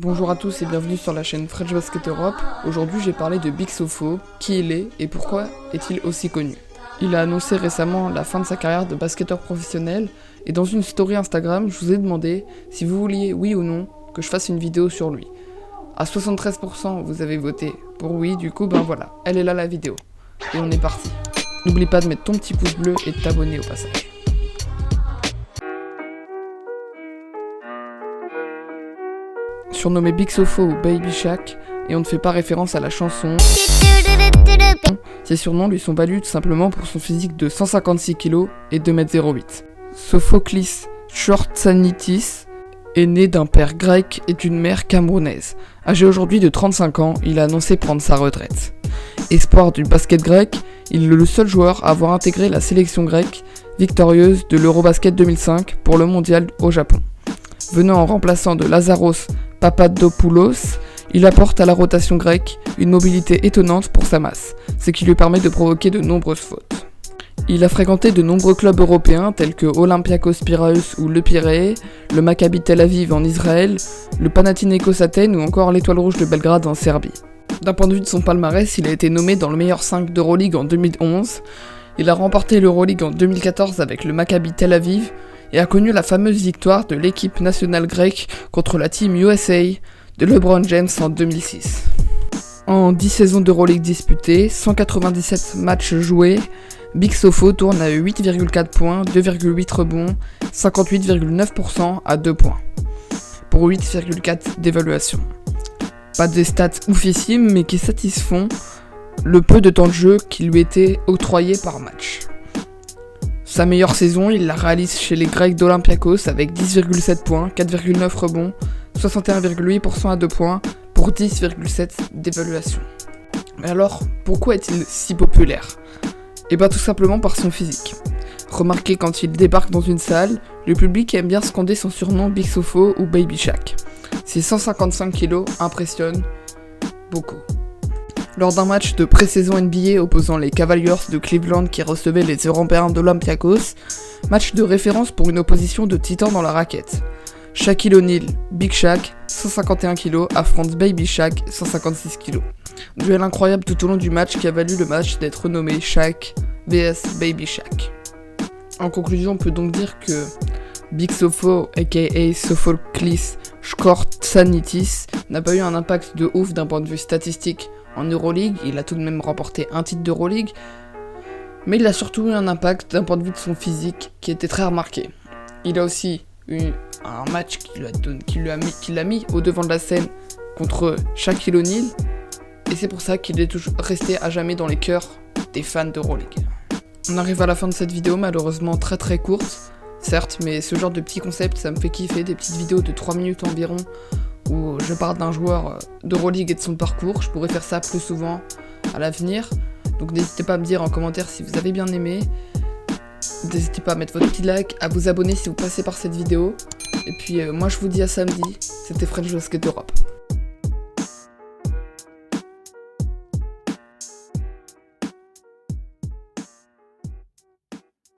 Bonjour à tous et bienvenue sur la chaîne French Basket Europe. Aujourd'hui j'ai parlé de Big Sofo, qui il est et pourquoi est-il aussi connu. Il a annoncé récemment la fin de sa carrière de basketteur professionnel et dans une story Instagram je vous ai demandé si vous vouliez oui ou non que je fasse une vidéo sur lui. À 73% vous avez voté pour oui, du coup ben voilà, elle est là la vidéo. Et on est parti. N'oublie pas de mettre ton petit pouce bleu et de t'abonner au passage. Surnommé Big Sofo ou Baby Shaq, et on ne fait pas référence à la chanson. Ces surnoms lui sont valus tout simplement pour son physique de 156 kg et 2,08 m. Sophoclis Tsortsanitis est né d'un père grec et d'une mère camerounaise. Âgé aujourd'hui de 35 ans, il a annoncé prendre sa retraite. Espoir du basket grec, il est le seul joueur à avoir intégré la sélection grecque victorieuse de l'Eurobasket 2005 pour le mondial au Japon. Venant en remplaçant de Lazaros Papadopoulos, il apporte à la rotation grecque une mobilité étonnante pour sa masse, ce qui lui permet de provoquer de nombreuses fautes. Il a fréquenté de nombreux clubs européens tels que Olympiakos Piraeus ou le Pirée, le Maccabi Tel Aviv en Israël, le Panathinaikos Athènes ou encore l'Étoile Rouge de Belgrade en Serbie. D'un point de vue de son palmarès, il a été nommé dans le meilleur 5 d'Euroleague en 2011, il a remporté l'Euroleague en 2014 avec le Maccabi Tel Aviv, et a connu la fameuse victoire de l'équipe nationale grecque contre la Team USA de LeBron James en 2006. En 10 saisons d'Euroleague disputées, 197 matchs joués, Big Sofo tourne à 8,4 points, 2,8 rebonds, 58,9% à 2 points, pour 8,4 d'évaluation. Pas des stats oufissimes, mais qui satisfont le peu de temps de jeu qui lui était octroyé par match. Sa meilleure saison, il la réalise chez les Grecs d'Olympiakos avec 10,7 points, 4,9 rebonds, 61,8% à 2 points pour 10,7 d'évaluation. Mais alors, pourquoi est-il si populaire ? Eh bien tout simplement par son physique. Remarquez quand il débarque dans une salle, le public aime bien scander son surnom Big Sofo ou Baby Shaq. Ses 155 kg impressionnent beaucoup. Lors d'un match de pré-saison NBA opposant les Cavaliers de Cleveland qui recevaient les Européens d'Olympiakos, match de référence pour une opposition de titans dans la raquette. Shaquille O'Neal, Big Shaq, 151 kg, affronte Baby Shaq, 156 kg. Duel incroyable tout au long du match qui a valu le match d'être nommé Shaq vs Baby Shaq. En conclusion, on peut donc dire que Big Sofo, aka Sophoclis Tsortsanitis, n'a pas eu un impact de ouf d'un point de vue statistique en Euroleague. Il a tout de même remporté un titre d'Euroleague, mais il a surtout eu un impact d'un point de vue de son physique qui était très remarqué. Il a aussi eu un match qui l'a mis au devant de la scène contre Shaquille O'Neal, et c'est pour ça qu'il est toujours resté à jamais dans les cœurs des fans d'Euroleague. On arrive à la fin de cette vidéo, malheureusement très très courte, certes, mais ce genre de petits concepts ça me fait kiffer, des petites vidéos de 3 minutes environ où je parle d'un joueur d'Euroleague et de son parcours. Je pourrais faire ça plus souvent à l'avenir, donc n'hésitez pas à me dire en commentaire si vous avez bien aimé. N'hésitez pas à mettre votre petit like, à vous abonner si vous passez par cette vidéo. Et puis moi je vous dis à samedi, c'était French Basket Europe.